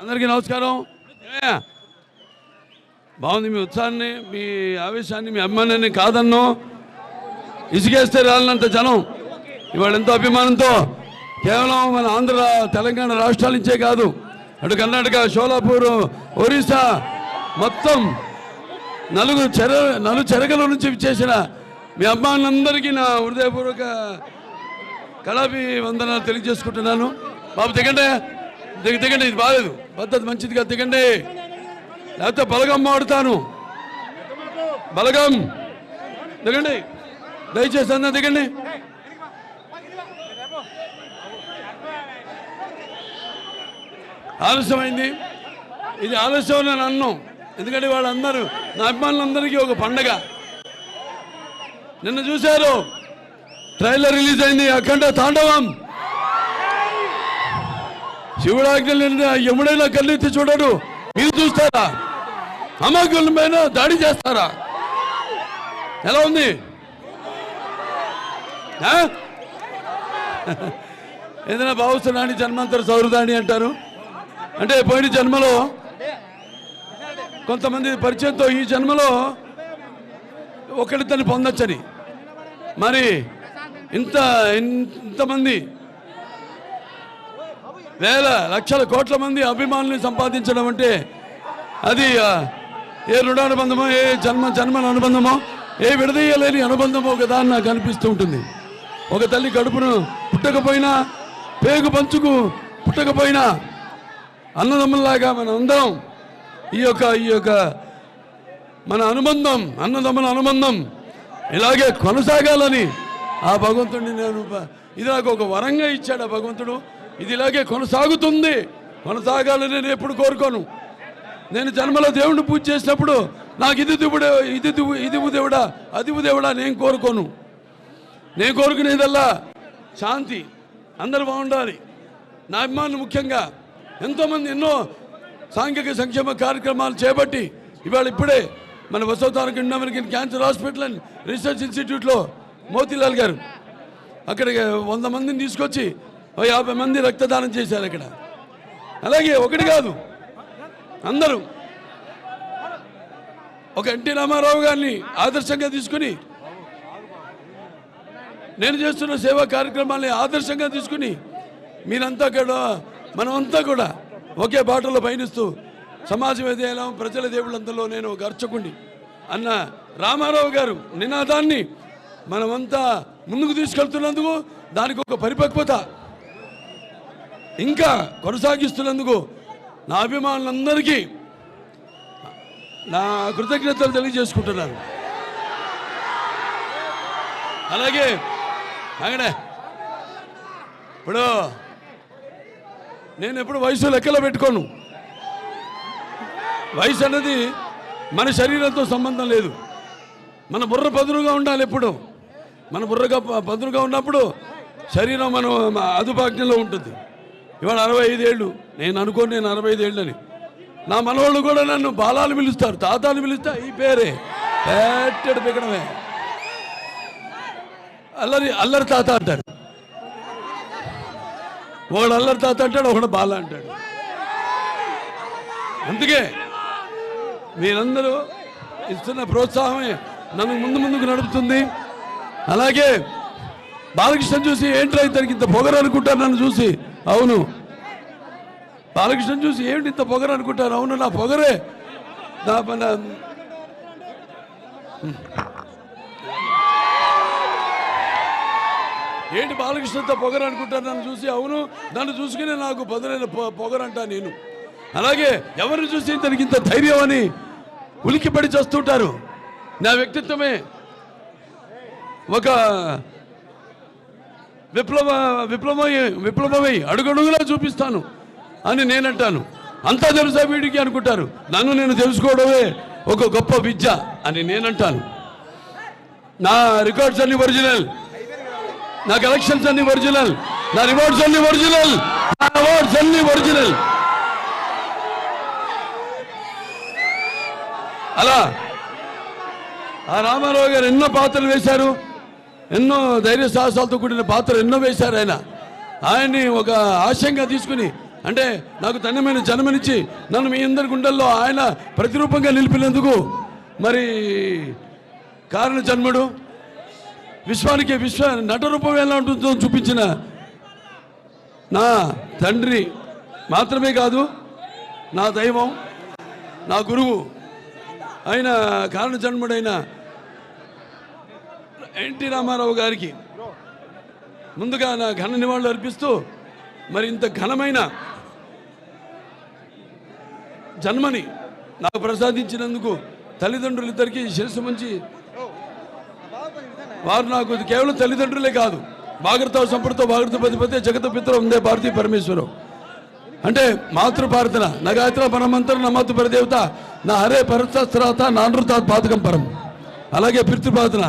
అందరికీ నమస్కారం. బాగుంది మీ ఉత్సాహాన్ని, మీ ఆవేశాన్ని, మీ అభిమానాన్ని కాదన్నో. ఇసుకేస్తే రాలినంత జనం ఇవాళ ఎంతో అభిమానంతో కేవలం మన ఆంధ్ర తెలంగాణ రాష్ట్రాల నుంచే కాదు, అటు కర్ణాటక, షోలాపూర్, ఒరిస్సా మొత్తం నలు చెరగల నుంచి చేసిన మీ అభిమానులందరికీ నా హృదయపూర్వక కళాభి వందనాలు తెలియజేసుకుంటున్నాను. బాబు దిగండి, దిగండి, ఇది బాలేదు, పద్ధతి మంచిదిగా దిగండి, లేకపోతే బలగం మాడుతాను. బలగం దిగండి, దయచేసి అన్న దిగండి. ఆలస్యమైంది, ఇది ఆలస్యం నేను అన్నాం, ఎందుకంటే వాళ్ళందరూ నా అభిమానులందరికీ ఒక పండగ. నిన్న చూశారు, ట్రైలర్ రిలీజ్ అయింది, అఖండ తాండవం. శివుడాజ్ఞ ఎముడైనా కళ్ళెత్తి చూడడు, మీరు చూస్తారా? అమాయకుల పైన దాడి చేస్తారా? ఎలా ఉంది? ఏదైనా భావిస్తున్నాని జన్మాంతర సౌహృదాన్ని అంటారు, అంటే పోయిన జన్మలో కొంతమంది పరిచయంతో ఈ జన్మలో ఒకరిద్దరిని పొందొచ్చని. మరి ఇంతమంది వేల లక్షల కోట్ల మంది అభిమానుల్ని సంపాదించడం అంటే అది ఏ రుణానుబంధమో, ఏ జన్మల అనుబంధమో, ఏ విడదీయలేని అనుబంధమో కదా అని నాకు అనిపిస్తూ ఉంటుంది. ఒక తల్లి కడుపును పుట్టకపోయినా, పేగు పంచుకు పుట్టకపోయినా అన్నదమ్ముల్లాగా మన అందరం ఈ యొక్క మన అనుబంధం, అన్నదమ్ముల అనుబంధం ఇలాగే కొనసాగాలని ఆ భగవంతుడిని ఇది నాకు ఒక వరంగా ఇచ్చాడు ఆ భగవంతుడు. ఇది ఇలాగే కొనసాగాలని నేను ఎప్పుడు కోరుకోను. నేను జన్మలో దేవుడిని పూజ చేసినప్పుడు నాకు ఇది దేవుడా, అది దేవుడా నేను కోరుకోను. నేను కోరుకునేదల్లా శాంతి, అందరూ బాగుండాలి. నా అభిమానులు ముఖ్యంగా ఎంతోమంది ఎన్నో సాంఘిక సంక్షేమ కార్యక్రమాలు చేపట్టి ఇప్పుడే మన Basavataraka Indo American cancer hospital and research ఇన్స్టిట్యూట్లో మోతీలాల్ గారు అక్కడికి 100 మందిని తీసుకొచ్చి 50 మంది రక్తదానం చేశారు అక్కడ. అలాగే ఒకటి కాదు, అందరూ ఒక ఎన్టీ రామారావు గారిని ఆదర్శంగా తీసుకుని, నేను చేస్తున్న సేవా కార్యక్రమాల్ని ఆదర్శంగా తీసుకుని మీరంతా కూడా, మనమంతా కూడా ఒకే బాటలో పయనిస్తూ సమాజం ఏదైనా ప్రజల దేవుళ్ళంతలో నేను ఒక అర్చకుడిని అన్న రామారావు గారు నినాదాన్ని మనమంతా ముందుకు తీసుకెళ్తున్నందుకు, దానికి ఒక పరిపక్వత ఇంకా కొనసాగిస్తున్నందుకు నా అభిమానులందరికీ నా కృతజ్ఞతలు తెలియజేసుకుంటున్నాను. అలాగే ఇప్పుడు నేను ఎప్పుడు వయసు లెక్కలో పెట్టుకోను. వయసు అన్నది మన శరీరంతో సంబంధం లేదు. మన బుర్ర పదునుగా ఉండాలి. ఎప్పుడు మన బుర్రగా పదునుగా ఉన్నప్పుడు శరీరం మనం అదుపాజ్ఞలో ఉంటుంది. ఇవాళ 65 ఏళ్ళు, నేను అనుకోను నేను 65 ఏళ్ళు అని. నా మనవాళ్ళు కూడా నన్ను బాలాలు పిలుస్తారు, తాతాలు పిలుస్తా ఈ పేరే పెట్టడు పిక్కడమే. అల్లరి తాత అంటారు, ఒకడు అల్లరి తాత అంటాడు, ఒకడు బాల అంటాడు. అందుకే మీరందరూ ఇస్తున్న ప్రోత్సాహమే నన్ను ముందుకు నడుపుతుంది. అలాగే బాలకృష్ణ చూసి ఏంట్రా ఇతనికి ఇంత పొగరు అనుకుంటారు నన్ను చూసి. అవును, బాలకృష్ణ చూసి ఏంటి ఇంత పొగరు అనుకుంటారు. అవును, నా పొగరే ఏంటి బాలకృష్ణతో పొగరు అనుకుంటారు నన్ను చూసి. అవును, నన్ను చూసుకునే నాకు పొదరైన పొగరు అంటా నేను. అలాగే ఎవరిని చూసి ఇతనికి ఇంత ధైర్యం అని ఉలిక్కిపడి చేస్తుంటారు. నా వ్యక్తిత్వమే ఒక విప్లవమై అడుగడుగులా చూపిస్తాను అని నేనంటాను. అంతా తెలుసా వీడికి అనుకుంటారు. నన్ను నేను తెలుసుకోవడమే ఒక గొప్ప విద్య అని నేనంటాను. నా రికార్డ్స్ అన్ని ఒరిజినల్, నా కలెక్షన్స్ అన్ని ఒరిజినల్, నా రివార్డ్స్ అన్ని ఒరిజినల్, నా అవార్డ్స్ అన్ని ఒరిజినల్. అలా ఆ రామారావు గారు ఎన్నో పాత్రలు వేశారు, ఎన్నో ధైర్య సాహసాలతో కూడిన పాత్రలు ఎన్నో వేశారు. ఆయన్ని ఒక ఆశయంగా తీసుకుని అంటే నాకు ధన్యమైన జన్మనిచ్చి నన్ను మీ అందరి గుండెల్లో ఆయన ప్రతిరూపంగా నిలిపినందుకు మరి కారణ జన్ముడు విశ్వానికి నటరూపం ఎలా ఉంటుందో చూపించిన నా తండ్రి మాత్రమే కాదు, నా దైవం, నా గురువు అయిన కారణ జన్ముడైన ఎన్టీ రామారావు గారికి ముందుగా నా ఘన నివాళులు అర్పిస్తూ మరి ఇంత ఘనమైన జన్మని నాకు ప్రసాదించినందుకు తల్లిదండ్రులిద్దరికీ శిరస్సు మంచి, వారు నాకు కేవలం తల్లిదండ్రులే కాదు, భాగరత సంపృతో భాగరత పతిపతి జగత పిత్ర ఉందే భారతీయ పరమేశ్వరం అంటే మాతృపార్థన నా గాయత్ర పరమంతరం నా మాతృ పరదేవత నా హరే పరశాస్త్రాత నానృతాత్ పాతకం పరం. అలాగే పితృపార్థన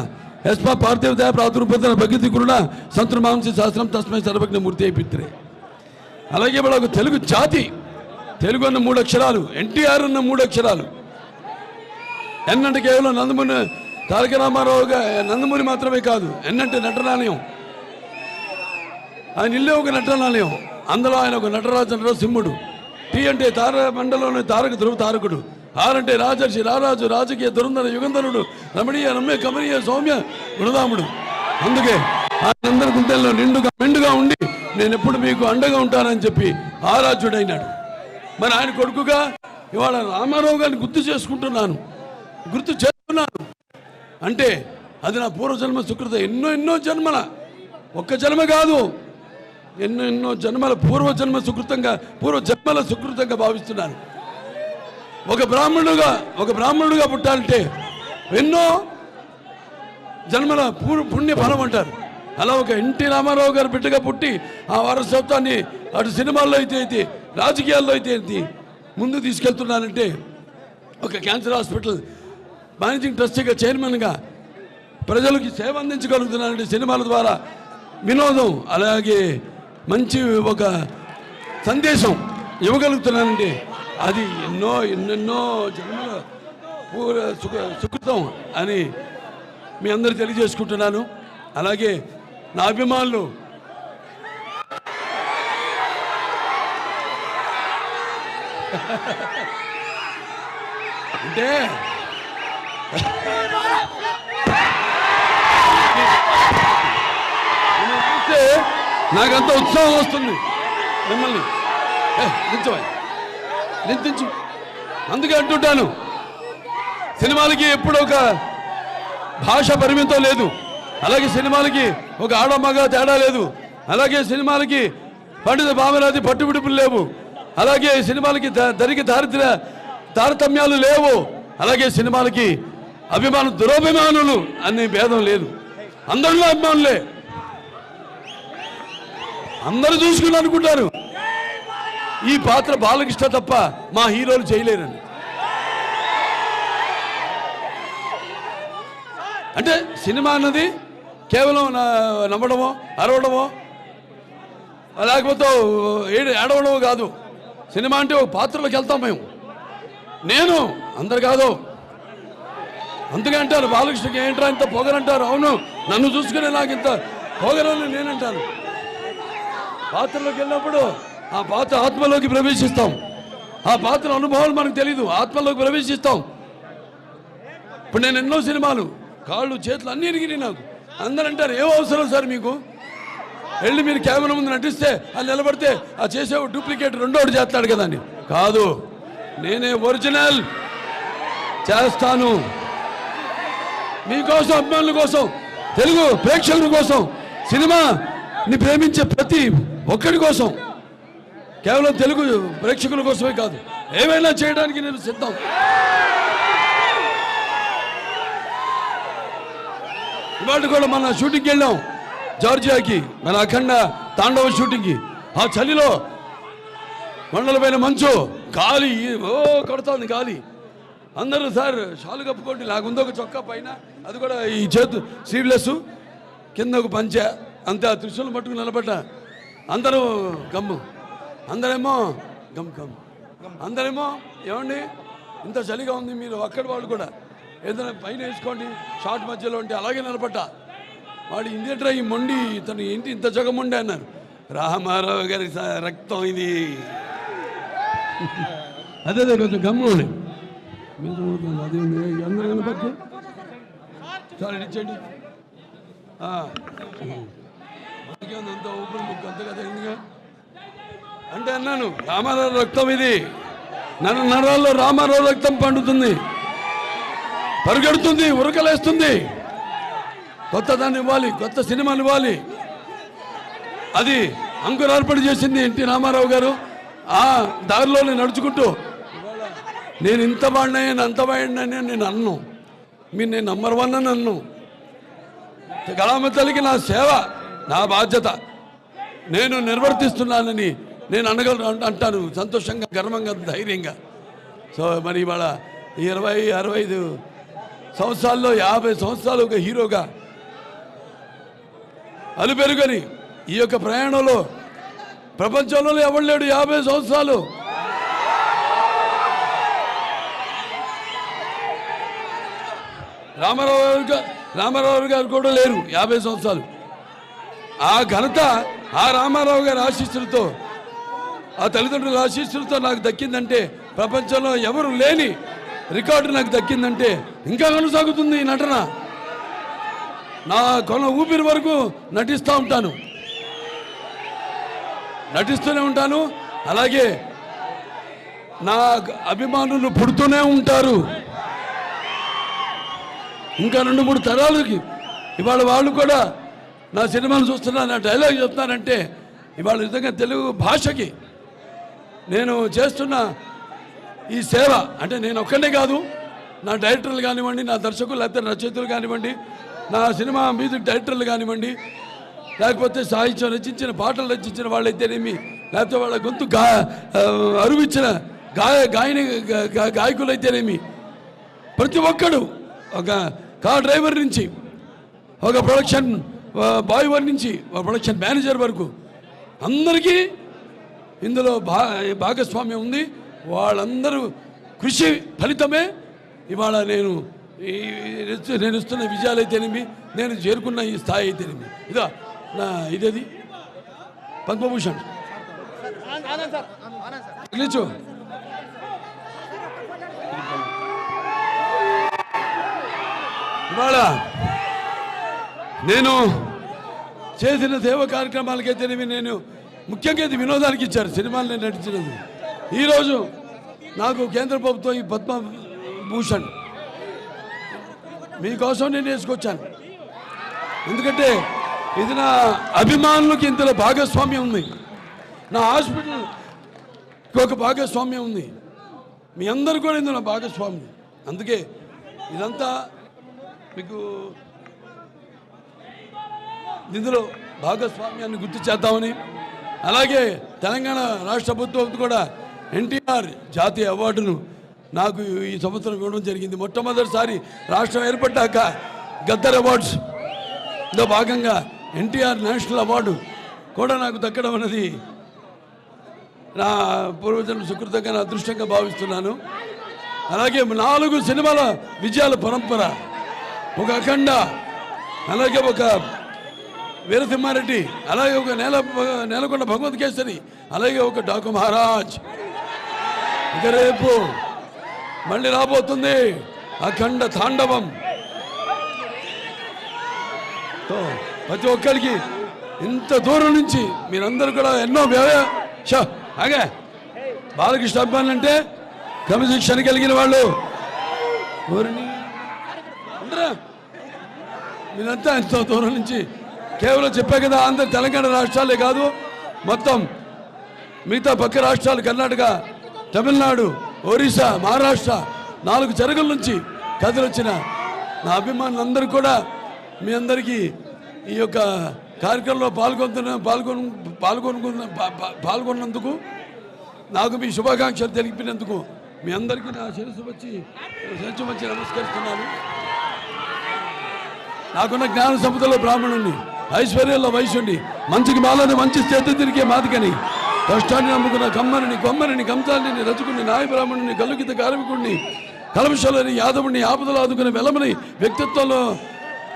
యస్మా పార్థివదయ ప్రాతుర్పదన భగతి గురుణ సంతృమాంసి శాస్త్రం తస్మై సర్వజ్ఞ మూర్తి అయి పిత్రే. అలాగే వాళ్ళకు తెలుగు జాతి, తెలుగు అన్న 3 అక్షరాలు, ఎన్టీఆర్ అన్న 3 అక్షరాలు. ఎన్ అంటే కేవలం నందమూరి తారక రామారావుగా నందమూరి మాత్రమే కాదు, ఎన్ అంటే నటనాలయం, ఆయన ఇల్లే ఒక నటనాలయం, అందులో ఆయన ఒక నటరాజు సింహుడు. టీ అంటే తార మండలంలోని తారక ధ్రువ తారకుడు. ఆర్ అంటే రాజర్షి రారాజు రాజకీయ దురంధర యుగంధరుడు రమణీయ రమ్య కమనీయ సౌమ్య గుణదాముడు. అందుకే ఆయనందరి గుండెల్లో మెండుగా ఉండి నేను ఎప్పుడు మీకు అండగా ఉంటానని చెప్పి ఆరాధ్యుడైనాడు. మరి ఆయన కొడుకుగా ఇవాళ రామారావు గారిని గుర్తు చేస్తున్నాను అంటే అది నా పూర్వజన్మ సుకృత. ఎన్నో జన్మల, ఒక్క జన్మ కాదు, ఎన్నో జన్మల పూర్వజన్మ సుకృతంగా భావిస్తున్నాను. ఒక బ్రాహ్మణుడుగా పుట్టాలంటే ఎన్నో జన్మల పుణ్య ఫలం అంటారు. అలా ఒక ఎన్టీ రామారావు గారు బిడ్డగా పుట్టి ఆ వారసత్వాన్ని అటు సినిమాల్లో అయితే రాజకీయాల్లో అయితే ముందు తీసుకెళ్తున్నానంటే, ఒక క్యాన్సర్ హాస్పిటల్ మేనేజింగ్ ట్రస్టీగా చైర్మన్గా ప్రజలకి సేవ అందించగలుగుతున్నానంటే, సినిమాల ద్వారా వినోదం అలాగే మంచి ఒక సందేశం ఇవ్వగలుగుతున్నానంటే అది ఎన్నెన్నో జన్మల సుకృతం అని మీ అందరూ తెలియజేసుకుంటున్నాను. అలాగే నా అభిమానులు అంటే చూస్తే నాకంత ఉత్సాహం వస్తుంది. మిమ్మల్ని నిందించు అందుకే అంటుంటాను, సినిమాలకి ఎప్పుడు ఒక భాష పరిమితం లేదు, అలాగే సినిమాలకి ఒక ఆడమగ తేడా లేదు, అలాగే సినిమాలకి పండిత భావనాది పట్టుబిడుపులు లేవు, అలాగే సినిమాలకి దరికి తారతమ్యాలు లేవు, అలాగే సినిమాలకి దురభిమానులు అనే భేదం లేదు. అందరిలో అభిమానులే, అందరూ చూసుకుని అనుకుంటారు ఈ పాత్ర బాలకృష్ణ తప్ప మా హీరోలు చేయలేరని. అంటే సినిమా అన్నది కేవలం నవ్వడమో అరవడమో లేకపోతే ఏడవడమో కాదు. సినిమా అంటే ఒక పాత్రలోకి వెళ్తాం మేము, నేను అందరు కాదు. అందుకే అంటారు బాలకృష్ణకి ఏంట్రా ఇంత పొగరంటారు. అవును, నన్ను చూసుకునే నాకు ఇంత పొగరని నేనంటాను. పాత్రలోకి వెళ్ళినప్పుడు ఆ పాత్ర ఆత్మలోకి ప్రవేశిస్తాం, ఆ పాత్ర అనుభవాలు మనకు తెలీదు, ఆత్మలోకి ప్రవేశిస్తాం. ఇప్పుడు నేను ఎన్నో సినిమాలు కాళ్ళు చేతులు అన్నీ ఎరిగినాయి నాకు. అందరూ అంటారు ఏం అవసరం సార్ మీకు, వెళ్ళి మీరు కెమెరా ముందు నటిస్తే అది నిలబడితే ఆ చేసే డూప్లికేట్ రెండోటి చేస్తాడు కదా అని. కాదు, నేనే ఒరిజినల్ చేస్తాను. మీకోసం, అభిమానుల కోసం, తెలుగు ప్రేక్షకుల కోసం, సినిమాని ప్రేమించే ప్రతి ఒక్కడి కోసం, కేవలం తెలుగు ప్రేక్షకుల కోసమే కాదు, ఏమైనా చేయడానికి నేను సిద్ధం. ఇవాళ కూడా మన షూటింగ్కి వెళ్ళాం జార్జియాకి, మన అఖండ తాండవ షూటింగ్కి. ఆ చలిలో కొండలపైన మంచు, గాలి కొడుతోంది గాలి. అందరూ సార్ షాలు కప్పుకోండి, నాకుందో ఒక చొక్కా పైన, అది కూడా ఈ చేతు స్లీవ్లెస్, కింద ఒక పంచ, అంతే. ఆ త్రిశూలం పట్టుకుని నిలబడ్డా. అందరూ గమ్ము, అందరేమో గమ్ గమ్, అందరేమో ఏమండి ఇంత చలిగా ఉంది, మీరు అక్కడి వాళ్ళు కూడా ఏదైనా పైన వేసుకోండి షార్ట్ మధ్యలో ఉంటే. అలాగే నిలబడ్డా. వాడు ఇందేంట్రా ఈ మొండి, ఇతను ఏంటి ఇంత జగ మొండి అన్నారు. రామారావు గారి రక్తం ఇది. అదే కొంచెం గమ్ముని అది అందరూ కనపడి చాలా ఇచ్చేయండి. అంత ఓపెన్ బుక్ అంత కదా ఎందుగా అంటే అన్నాను రామారావు రక్తం ఇది, నరాల్లో రామారావు రక్తం పండుతుంది, పరుగెడుతుంది, ఉరకలేస్తుంది. కొత్త దాన్ని ఇవ్వాలి, కొత్త సినిమాలు ఇవ్వాలి. అది అంకురార్పణ చేసింది ఎన్టీ రామారావు గారు. ఆ దారిలోనే నడుచుకుంటూ నేను ఇంత వాడినాయని అంత వాడినని నేను అన్ను, మీరు నేను నంబర్ 1 అని అన్ను. కళామ తల్లికి నా సేవ, నా బాధ్యత నేను నిర్వర్తిస్తున్నానని నేను అంటాను సంతోషంగా, గర్వంగా, ధైర్యంగా. సో మరి ఇవాళ 20-65 సంవత్సరాల్లో 50 సంవత్సరాలు ఒక హీరోగా అలుపెరుగని ఈ యొక్క ప్రయాణంలో ప్రపంచంలో ఎవరు లేడు 50 సంవత్సరాలు. రామారావు గారు కూడా లేరు 50 సంవత్సరాలు. ఆ ఘనత ఆ రామారావు గారి ఆశీస్సులతో, ఆ తల్లిదండ్రుల ఆశీస్సులతో నాకు దక్కిందంటే, ప్రపంచంలో ఎవరు లేని రికార్డు నాకు దక్కిందంటే ఇంకా కొనసాగుతుంది ఈ నటన. నా కొన ఊపిరి వరకు నటిస్తూనే ఉంటాను. అలాగే నా అభిమానులు పుడుతూనే ఉంటారు. ఇంకా 2-3 తరాలకి ఇవాళ వాళ్ళు కూడా నా సినిమాలు చూస్తున్నారు, నా డైలాగ్ చెప్తున్నారంటే ఇవాళ నిజంగా తెలుగు భాషకి నేను చేస్తున్న ఈ సేవ అంటే నేను ఒక్కనే కాదు, నా డైరెక్టర్లు కానివ్వండి, నా దర్శకులు లేకపోతే రచయితలు కానివ్వండి, నా సినిమా మ్యూజిక్ డైరెక్టర్లు కానివ్వండి, లేకపోతే సాహిత్యం రచించిన పాటలు రచించిన వాళ్ళైతేనేమి, లేకపోతే వాళ్ళ గొంతు అరువిచ్చిన గాయకులైతేనేమి, ప్రతి ఒక్కడు ఒక కార్ డ్రైవర్ నుంచి ఒక ప్రొడక్షన్ బాయ్ నుంచి ఒక ప్రొడక్షన్ మేనేజర్ వరకు అందరికీ ఇందులో భాగస్వామ్యం ఉంది. వాళ్ళందరూ కృషి ఫలితమే ఇవాళ నేను ఇస్తున్న విజయాలు అయితేనేమి, నేను చేరుకున్న ఈ స్థాయి అయితేనేమి. ఇదా నా ఇదేది పద్మభూషణ్ నిలిచు. ఇవాళ నేను చేసిన సేవ కార్యక్రమాలకైతేనేమి, నేను ముఖ్యంగా ఇది వినోదానికి ఇచ్చారు సినిమాలు నేను నటించినది. ఈరోజు నాకు కేంద్ర ప్రభుత్వం ఈ పద్మభూషణ్ మీకోసం నేను వేసుకొచ్చాను. ఎందుకంటే ఇది నా అభిమానులకి ఇందులో భాగస్వామ్యం ఉంది, నా హాస్పిటల్కి ఒక భాగస్వామ్యం ఉంది, మీ అందరూ కూడా ఇందులో భాగస్వామ్యం. అందుకే ఇదంతా మీకు ఇందులో భాగస్వామ్యాన్ని గుర్తు చేద్దామని, అలాగే తెలంగాణ రాష్ట్ర ప్రభుత్వం కూడా ఎన్టీఆర్ జాతీయ అవార్డును నాకు ఈ సంవత్సరం ఇవ్వడం జరిగింది. మొట్టమొదటిసారి రాష్ట్రం ఏర్పడ్డాక గద్దర్ అవార్డ్స్లో భాగంగా ఎన్టీఆర్ నేషనల్ అవార్డు కూడా నాకు దక్కడం అనేది నా పూర్వజన్మ సుకృతంగా, నా అదృష్టంగా భావిస్తున్నాను. అలాగే 4 సినిమాల విజయాల పరంపర, ఒక అఖండ, అలాగే ఒక వీరసింహారెడ్డి, అలాగే ఒక నేలకొండ భగవత్ కేసరి, అలాగే ఒక డాకు మహారాజ్. ఇక రేపు మళ్ళీ రాబోతుంది అఖండ తాండవం. ప్రతి ఒక్కరికి ఇంత దూరం నుంచి మీరందరూ కూడా ఎన్నో అలాగే బాలకృష్ణ అభిమానులు అంటే క్రమశిక్షణ కలిగిన వాళ్ళు మీరంతా ఎంతో దూరం నుంచి కేవలం చెప్పే కదా, ఆంధ్ర తెలంగాణ రాష్ట్రాలే కాదు, మొత్తం మిగతా పక్క రాష్ట్రాలు కర్ణాటక, తమిళనాడు, ఒరిస్సా, మహారాష్ట్ర 4 చెరగుల నుంచి కథలొచ్చిన నా అభిమానులందరూ కూడా మీ అందరికీ ఈ యొక్క కార్యక్రమంలో పాల్గొన్నందుకు, నాకు మీ శుభాకాంక్షలు తెలిపినందుకు మీ అందరికీ నా శిరస్సు వచ్చి నమస్కరిస్తున్నాను. నాకున్న జ్ఞాన సంపదలో బ్రాహ్మణుణ్ణి, ఐశ్వర్యంలో వైశ్యుణ్ణి, మంచికి మాలని మంచి చేతి తిరిగే మాదికని, కష్టాన్ని నమ్ముకున్న కొమ్మరిని కంసాలిని, రచుకుని, నాయ బ్రాహ్మణుని, కలుగిత కార్మికుడిని, కలమశలని, యాదవుడిని, ఆపదలు ఆదుకునే వెలమని, వ్యక్తిత్వంలో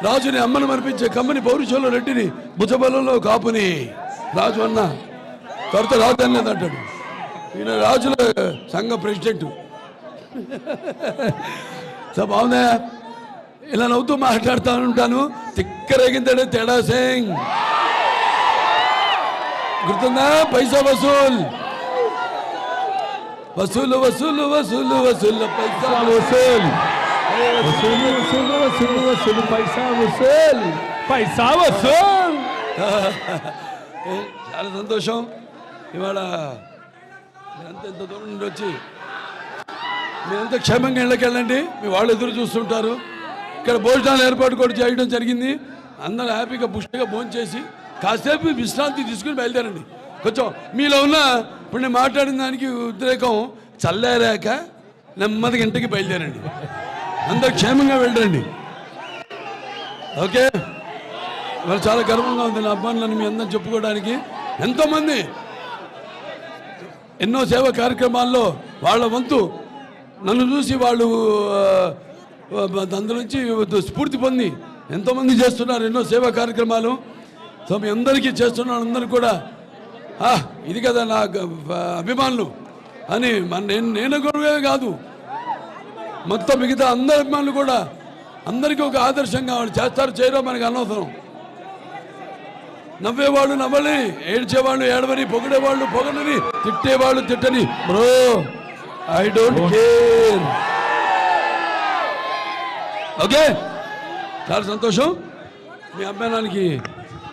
రాజుని, అమ్మను మరిపించే కమ్మని, పౌరుషంలో రెడ్డిని, భుజబలంలో కాపుని. రాజు అన్న తర్వాత రాజు అనేది అంటాడు. ఈయన రాజుల సంఘ ప్రెసిడెంట్. సో బాగుందా? ఇలా నవ్వుతూ మాట్లాడుతూ ఉంటాను. తిక్కరేగిందంటే తేడా సింగ్ గుర్తుందా? పైసా వసూల్ వసూలు వసూలు వసూలు వసూలు పైసా వసూల్ వసూలు వసూలు వసూలు వసూలు పైసా వసూల్ పైసా వసూల్. చాలా సంతోషం. ఇవాళ మీరంతా ఎంత దూరం నుండి వచ్చి మీరంతా క్షేమంగా ఇళ్ళకి వెళ్ళండి. మీ వాళ్ళు ఎదురు చూస్తుంటారు. ఇక్కడ భోజనాలు ఏర్పాటు కూడా చేయడం జరిగింది. అందరూ హ్యాపీగా పుష్టిగా భోజనం చేసి కాసేపు విశ్రాంతి తీసుకుని బయలుదేరండి. కొంచెం మీలో ఉన్న ఇప్పుడు నేను మాట్లాడిన దానికి ఉద్రేకం చల్లారాక నెమ్మదిగా ఇంటికి బయలుదేరండి. అందరూ క్షేమంగా వెళ్ళండి. ఓకే. వాళ్ళు చాలా గర్వంగా ఉంది నా అబ్బాయిలను మీ అందరం చెప్పుకోవడానికి. ఎంతోమంది ఎన్నో సేవా కార్యక్రమాల్లో వాళ్ళ వంతు నన్ను చూసి వాళ్ళు అందులో నుంచి స్ఫూర్తి పొంది ఎంతోమంది చేస్తున్నారు ఎన్నో సేవా కార్యక్రమాలు. సో మీ అందరికీ చేస్తున్నారు. అందరూ కూడా ఇది కదా నా అభిమానులు అని నేను కూడా కాదు, మొత్తం మిగతా అందరి అభిమానులు కూడా అందరికీ ఒక ఆదర్శంగా వాళ్ళు చేస్తారు చేయడం మనకు అనవసరం. నవ్వేవాళ్ళు నవ్వని, ఏడ్చేవాళ్ళు ఏడవని, పొగిడేవాళ్ళు పొగడని, తిట్టేవాళ్ళు తిట్టని. Bro I don't care. Okay. చాలా సంతోషం. మీ అభిమానానికి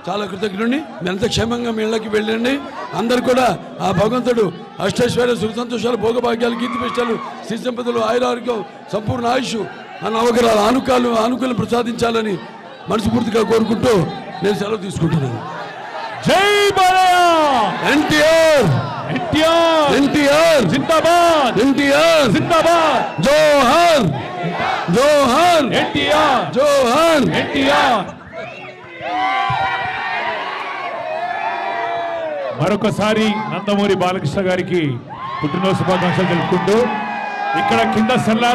చాలా కృతజ్ఞుడిని. మీరంతా క్షేమంగా మీ ఇళ్ళకి వెళ్ళండి. అందరు కూడా ఆ భగవంతుడు అష్టైశ్వర్య సుఖ సంతోషాలు భోగభాగ్యాలు కీర్తి ప్రతిష్టలు శ్రీ సంపదలు ఆయురారోగ్యం సంపూర్ణ ఆయుష్ ఆ నవగ్రహాల ఆనుకూలం ప్రసాదించాలని మనస్ఫూర్తిగా కోరుకుంటూ నేను సెలవు తీసుకుంటున్నాను. జై బాలయ్య. ఎన్టీఆర్ ఎన్టీఆర్ ఎన్టీఆర్ జిందాబాద్. ఎన్టీఆర్ జిందాబాద్. జోహార్ జోహార్ ఎన్టీఆర్ జోహార్ ఎన్టీఆర్. మరొకసారి నందమూరి బాలకృష్ణ గారికి పుట్టినరోజు శుభాకాంక్షలు తెలుపుకుంటూ ఇక్కడ కింద సల్లార్